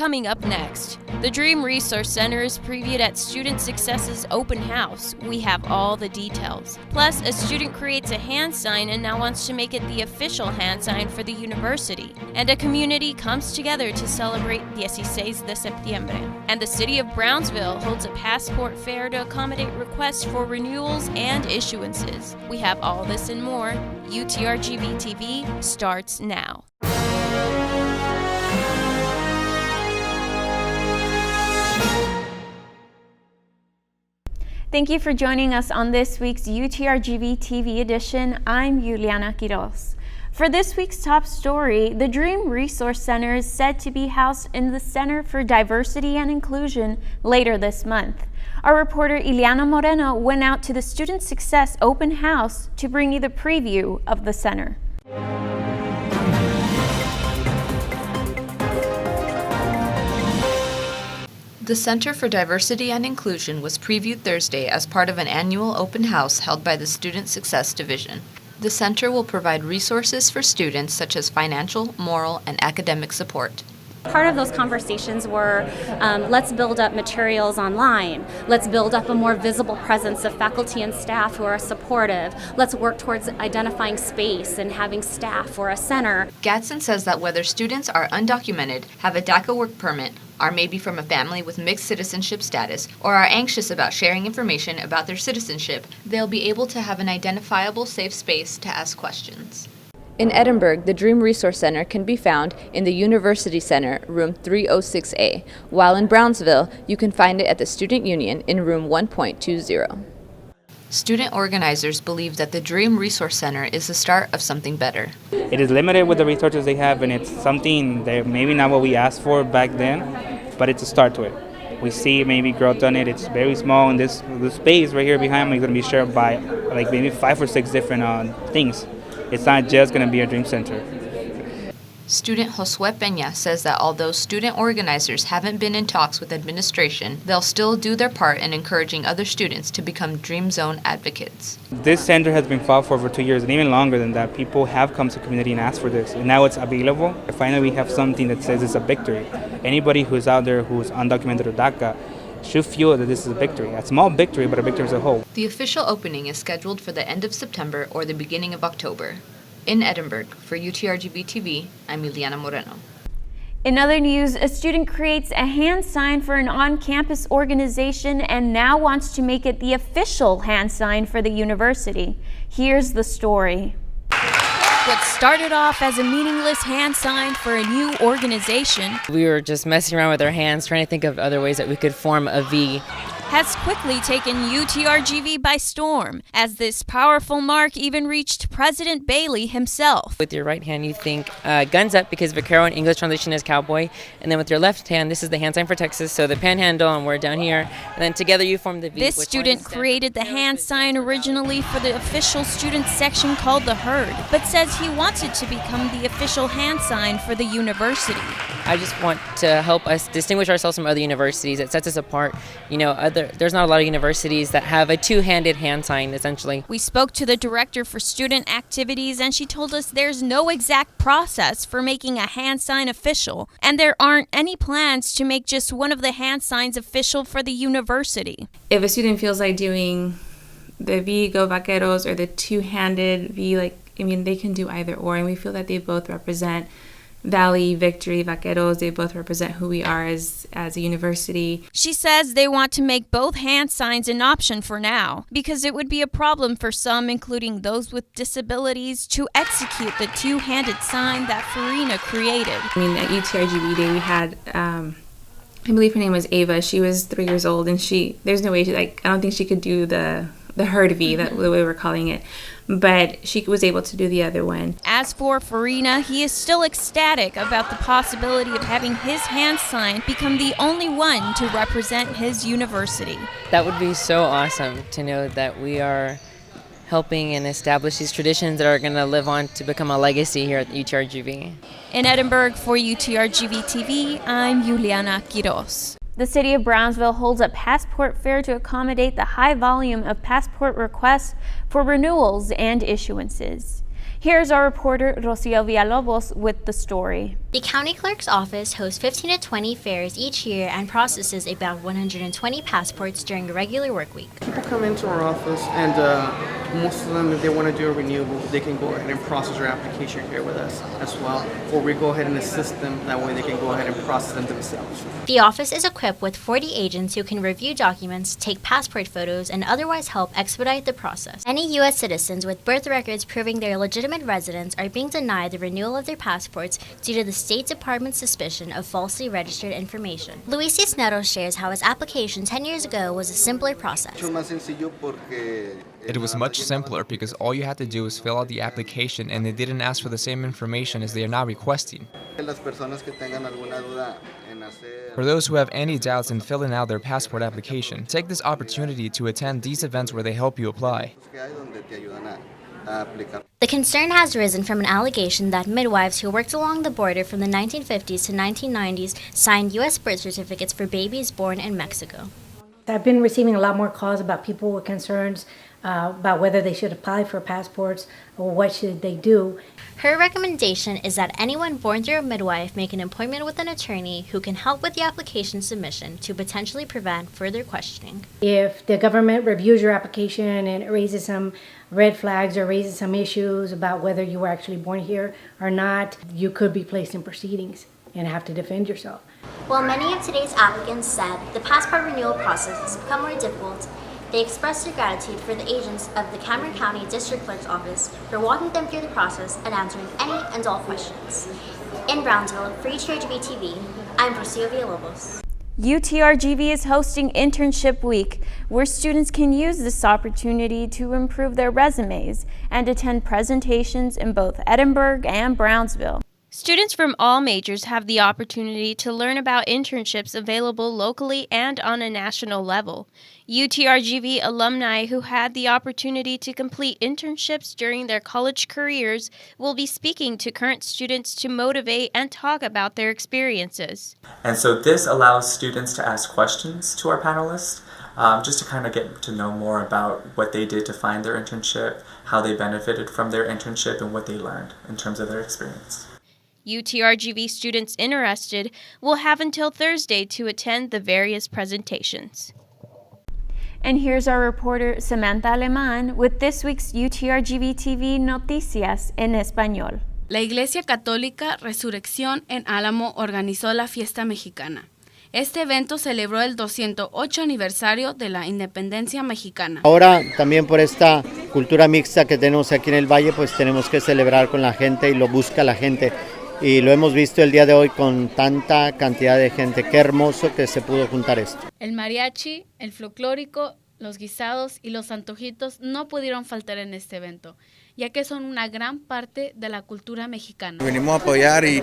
Coming up next, the Dream Resource Center is previewed at Student Success's open house. We have all the details. Plus, a student creates a hand sign and now wants to make it the official hand sign for the university. And a community comes together to celebrate 16 de septiembre. And the city of Brownsville holds a passport fair to accommodate requests for renewals and issuances. We have all this and more. UTRGV-TV starts now. Thank you for joining us on this week's UTRGV-TV edition. I'm Juliana Quiroz. For this week's top story, the Dream Resource Center is set to be housed in the Center for Diversity and Inclusion later this month. Our reporter Ileana Moreno went out to the Student Success open house to bring you the preview of the center. The Center for Diversity and Inclusion was previewed Thursday as part of an annual open house held by the Student Success Division. The center will provide resources for students such as financial, moral, and academic support. Part of those conversations were, let's build up materials online. Let's build up a more visible presence of faculty and staff who are supportive. Let's work towards identifying space and having staff or a center. Gadsden says that whether students are undocumented, have a DACA work permit, are maybe from a family with mixed citizenship status, or are anxious about sharing information about their citizenship, they'll be able to have an identifiable safe space to ask questions. In Edinburgh, the Dream Resource Center can be found in the University Center, room 306A, while in Brownsville, you can find it at the Student Union in room 1.20. Student organizers believe that the Dream Resource Center is the start of something better. It is limited with the resources they have, and it's something that maybe not what we asked for back then, but it's a start to it. We see maybe growth on it. It's very small, and the space right here behind me is going to be shared by like maybe 5 or 6 different things. It's not just going to be a dream center. Student Josue Peña says that although student organizers haven't been in talks with administration, they'll still do their part in encouraging other students to become Dream Zone advocates. This center has been fought for over 2 years, and even longer than that. People have come to the community and asked for this, and now it's available. Finally, we have something that says it's a victory. Anybody who's out there who's undocumented or DACA should feel that this is a victory. A small victory, but a victory as a whole. The official opening is scheduled for the end of September or the beginning of October. In Edinburgh, for UTRGV-TV, I'm Ileana Moreno. In other news, a student creates a hand sign for an on-campus organization and now wants to make it the official hand sign for the university. Here's the story. What started off as a meaningless hand sign for a new organization We were just messing around with our hands, trying to think of other ways that we could form a V. has quickly taken UTRGV by storm, as this powerful mark even reached President Bailey himself. With your right hand, you think guns up, because vaquero in English translation is cowboy. And then with your left hand, this is the hand sign for Texas, so the panhandle, and we're down here. And then together you form the V. This student created the hand sign originally for the official student section called the Herd, but says he wants it to become the official hand sign for the university. I just want to help us distinguish ourselves from other universities. It sets us apart. You know, there's not a lot of universities that have a two-handed hand sign, essentially. We spoke to the director for student activities, and she told us there's no exact process for making a hand sign official, and there aren't any plans to make just one of the hand signs official for the university. If a student feels like doing the V, Go Vaqueros, or the two-handed V, they can do either or, and we feel that they both represent Valley, Victory, Vaqueros. They both represent who we are as a university. She says they want to make both hand signs an option for now, because it would be a problem for some, including those with disabilities, to execute the two-handed sign that Farina created. At UTRGV Day, we had, I believe her name was Ava. She was 3 years old, and there's no way, I don't think she could do the Herd V, the way we're calling it. But she was able to do the other one. As for Farina, he is still ecstatic about the possibility of having his hand sign become the only one to represent his university. That would be so awesome to know that we are helping and establish these traditions that are going to live on to become a legacy here at UTRGV. In Edinburgh, for UTRGV-TV, I'm Juliana Quiroz. The city of Brownsville holds a passport fair to accommodate the high volume of passport requests for renewals and issuances. Here's our reporter Rocio Villalobos with the story. The county clerk's office hosts 15 to 20 fairs each year and processes about 120 passports during a regular work week. People come into our office and most of them, if they want to do a renewal, they can go ahead and process their application here with us as well. Or we go ahead and assist them, that way they can go ahead and process them themselves. The office is equipped with 40 agents who can review documents, take passport photos, and otherwise help expedite the process. Any U.S. citizens with birth records proving their legitimate residence are being denied the renewal of their passports due to the State Department's suspicion of falsely registered information. Luis Cisneros shares how his application 10 years ago was a simpler process. It was much simpler because all you had to do was fill out the application and they didn't ask for the same information as they are now requesting. For those who have any doubts in filling out their passport application, take this opportunity to attend these events where they help you apply. The concern has risen from an allegation that midwives who worked along the border from the 1950s to 1990s signed U.S. birth certificates for babies born in Mexico. I've been receiving a lot more calls about people with concerns about whether they should apply for passports or what should they do. Her recommendation is that anyone born through a midwife make an appointment with an attorney who can help with the application submission to potentially prevent further questioning. If the government reviews your application and it raises some red flags or raises some issues about whether you were actually born here or not, you could be placed in proceedings and have to defend yourself. While many of today's applicants said the passport renewal process has become more difficult, they expressed their gratitude for the agents of the Cameron County District Clerk's Office for walking them through the process and answering any and all questions. In Brownsville, for UTRGV-TV, I'm Rocio Villalobos. UTRGV is hosting Internship Week, where students can use this opportunity to improve their resumes and attend presentations in both Edinburgh and Brownsville. Students from all majors have the opportunity to learn about internships available locally and on a national level. UTRGV alumni who had the opportunity to complete internships during their college careers will be speaking to current students to motivate and talk about their experiences. And so this allows students to ask questions to our panelists, just to kind of get to know more about what they did to find their internship, how they benefited from their internship, and what they learned in terms of their experience. UTRGV students interested will have until Thursday to attend the various presentations. And here's our reporter Samantha Alemán with this week's UTRGV-TV Noticias en Español. La Iglesia Católica Resurrección en Álamo organizó la fiesta mexicana. Este evento celebró el 208 aniversario de la independencia mexicana. Ahora también por esta cultura mixta que tenemos aquí en el Valle, pues tenemos que celebrar con la gente y lo busca la gente. Y lo hemos visto el día de hoy con tanta cantidad de gente. Qué hermoso que se pudo juntar esto. El mariachi, el folclórico, los guisados y los antojitos no pudieron faltar en este evento, ya que son una gran parte de la cultura mexicana. Venimos a apoyar y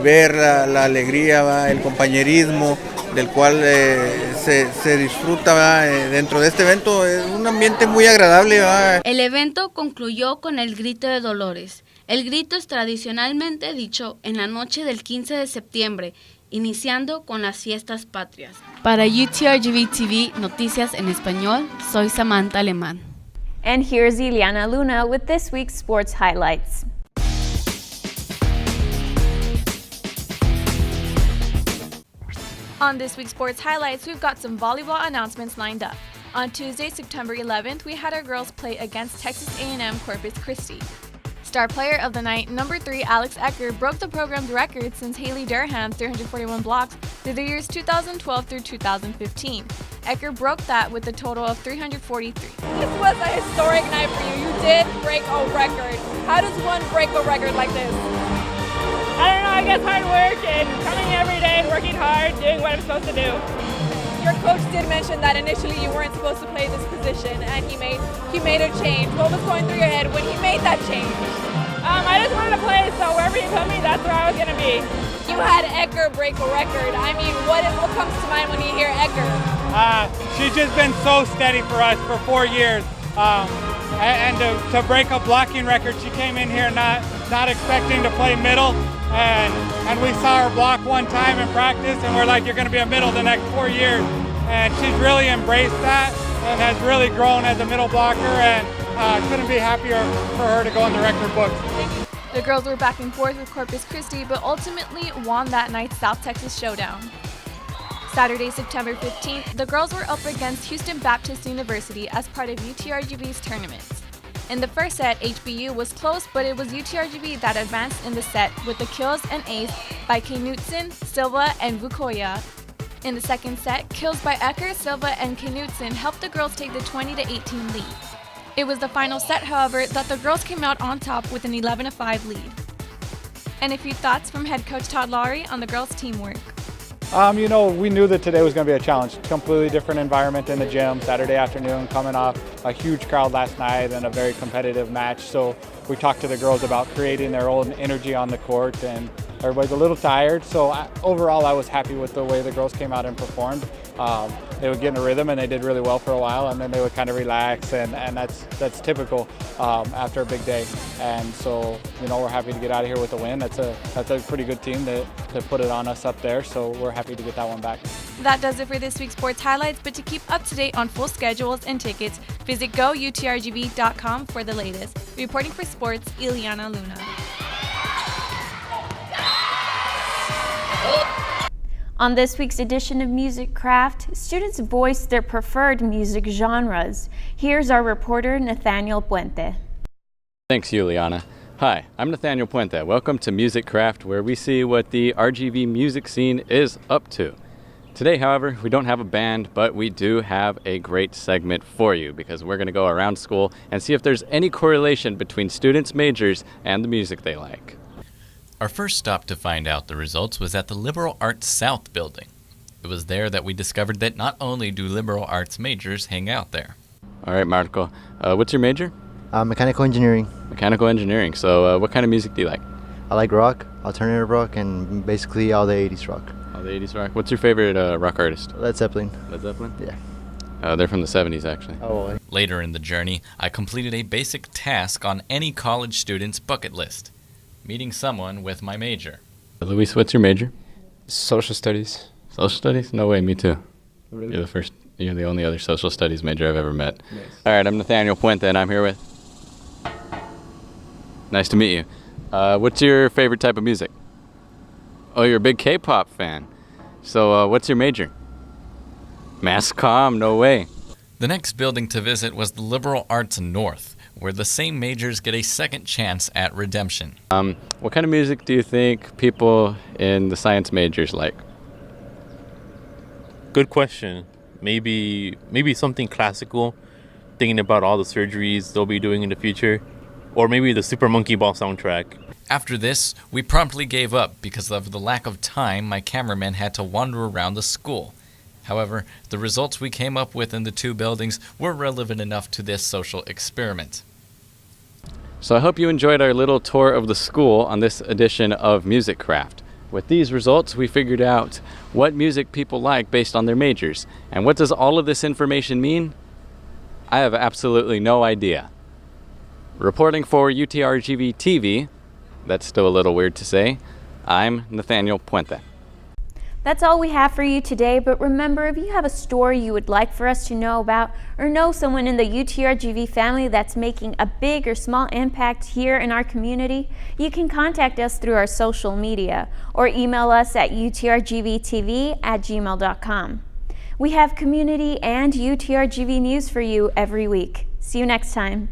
ver la alegría, el compañerismo del cual se disfruta dentro de este evento. Es un ambiente muy agradable. El evento concluyó con el Grito de Dolores. El grito es tradicionalmente dicho en la noche del 15 de septiembre, iniciando con las fiestas patrias. Para UTRGV-TV Noticias en Español, soy Samantha Alemán. And here's Ileana Luna with this week's sports highlights. On this week's sports highlights, we've got some volleyball announcements lined up. On Tuesday, September 11th, we had our girls play against Texas A&M Corpus Christi. Star player of the night, number 3 Alex Ecker, broke the program's record since Haley Durham's 341 blocks through the years 2012 through 2015. Ecker broke that with a total of 343. This was a historic night for you. You did break a record. How does one break a record like this? I don't know, I guess hard work and coming every day and working hard, doing what I'm supposed to do. Your coach did mention that initially you weren't supposed to play this position and he made a change. What was going through your head when he made that change? I just wanted to play, so wherever he put me, that's where I was going to be. You had Ecker break a record. I mean, what comes to mind when you hear Ecker? She's just been so steady for us for 4 years. And to break a blocking record, she came in here not expecting to play middle. And we saw her block one time in practice, and we're like, you're going to be a middle the next 4 years. And she's really embraced that and has really grown as a middle blocker. And couldn't be happier for her to go in the record books. The girls were back and forth with Corpus Christi, but ultimately won that night's South Texas Showdown. Saturday, September 15th, the girls were up against Houston Baptist University as part of UTRGV's tournaments. In the first set, HBU was close, but it was UTRGV that advanced in the set with the kills and ace by Knutson, Silva, and Vukoya. In the second set, kills by Ecker, Silva, and Knutson helped the girls take the 20-18 lead. It was the final set, however, that the girls came out on top with an 11-5 lead. And a few thoughts from head coach Todd Lowry on the girls' teamwork. We knew that today was going to be a challenge. Completely different environment in the gym, Saturday afternoon, coming off a huge crowd last night and a very competitive match. So we talked to the girls about creating their own energy on the court, and everybody's a little tired. So overall, I was happy with the way the girls came out and performed. They would get in a rhythm, and they did really well for a while, and then they would kind of relax, and that's typical after a big day. And so, we're happy to get out of here with a win. That's a pretty good team that put it on us up there, so we're happy to get that one back. That does it for this week's sports highlights, but to keep up to date on full schedules and tickets, visit goutrgv.com for the latest. Reporting for sports, Ileana Luna. On this week's edition of Music Craft, students voiced their preferred music genres. Here's our reporter, Nathaniel Puente. Thanks, Juliana. Hi, I'm Nathaniel Puente. Welcome to Music Craft, where we see what the RGV music scene is up to. Today, however, we don't have a band, but we do have a great segment for you because we're going to go around school and see if there's any correlation between students' majors and the music they like. Our first stop to find out the results was at the Liberal Arts South building. It was there that we discovered that not only do liberal arts majors hang out there. All right, Marco, what's your major? Mechanical engineering. Mechanical engineering. So what kind of music do you like? I like rock, alternative rock, and basically all the 80s rock. All the 80s rock? What's your favorite rock artist? Led Zeppelin. Led Zeppelin? Yeah. They're from the 70s, actually. Oh. Later in the journey, I completed a basic task on any college student's bucket list. Meeting someone with my major. Luis, what's your major? Social studies. Social studies? No way, me too. Really? You're the only other social studies major I've ever met. Nice. All right, I'm Nathaniel Puente, and I'm here with... Nice to meet you. What's your favorite type of music? Oh, you're a big K-pop fan. So what's your major? Mass comm? No way. The next building to visit was the Liberal Arts North, where the same majors get a second chance at redemption. What kind of music do you think people in the science majors like? Good question. Maybe something classical, thinking about all the surgeries they'll be doing in the future. Or maybe the Super Monkey Ball soundtrack. After this, we promptly gave up because of the lack of time my cameraman had to wander around the school. However, the results we came up with in the two buildings were relevant enough to this social experiment. So I hope you enjoyed our little tour of the school on this edition of Music Craft. With these results, we figured out what music people like based on their majors. And what does all of this information mean? I have absolutely no idea. Reporting for UTRGV-TV, that's still a little weird to say, I'm Nathaniel Puente. That's all we have for you today, but remember, if you have a story you would like for us to know about, or know someone in the UTRGV family that's making a big or small impact here in our community, you can contact us through our social media or email us at utrgvtv@gmail.com. We have community and UTRGV news for you every week. See you next time.